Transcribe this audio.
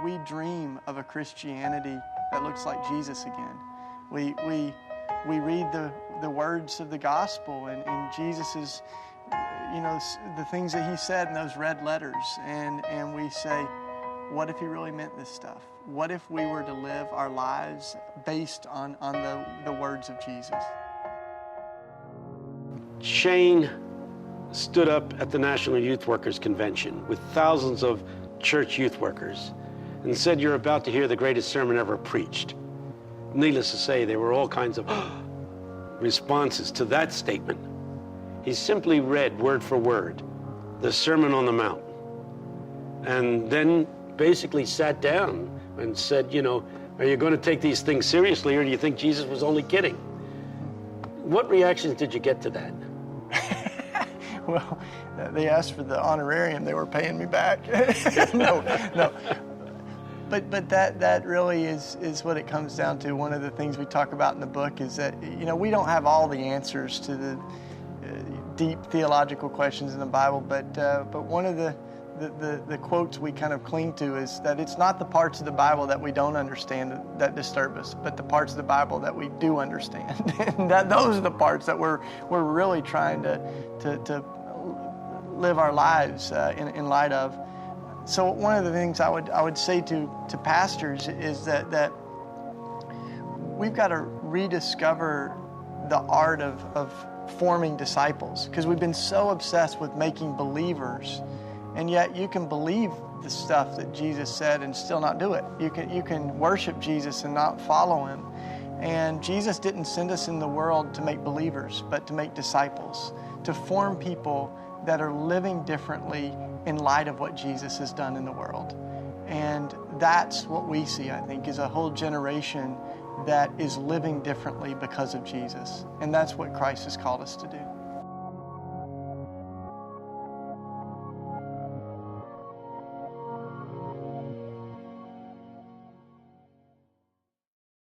we dream of a Christianity that looks like Jesus again. We read the words of the gospel and Jesus's, the things that he said in those red letters, and we say, what if he really meant this stuff? What if we were to live our lives based on the words of Jesus? Shane stood up at the National Youth Workers Convention with thousands of church youth workers and said, "You're about to hear the greatest sermon ever preached." Needless to say, there were all kinds of responses to that statement. He simply read word for word the Sermon on the Mount and then basically sat down and said, are you going to take these things seriously, or do you think Jesus was only kidding? What reactions did you get to that? Well, they asked for the honorarium. They were paying me back. No. But that really is what it comes down to. One of the things we talk about in the book is that, we don't have all the answers to the deep theological questions in the Bible, but one of the quotes we kind of cling to is that it's not the parts of the Bible that we don't understand that disturb us, but the parts of the Bible that we do understand. And those are the parts that we're really trying to live our lives in light of. So one of the things I would say to pastors is that we've got to rediscover the art of forming disciples, because we've been so obsessed with making believers. And yet you can believe the stuff that Jesus said and still not do it. You can worship Jesus and not follow him. And Jesus didn't send us in the world to make believers, but to make disciples, to form people that are living differently in light of what Jesus has done in the world. And that's what we see, I think, is a whole generation that is living differently because of Jesus. And that's what Christ has called us to do.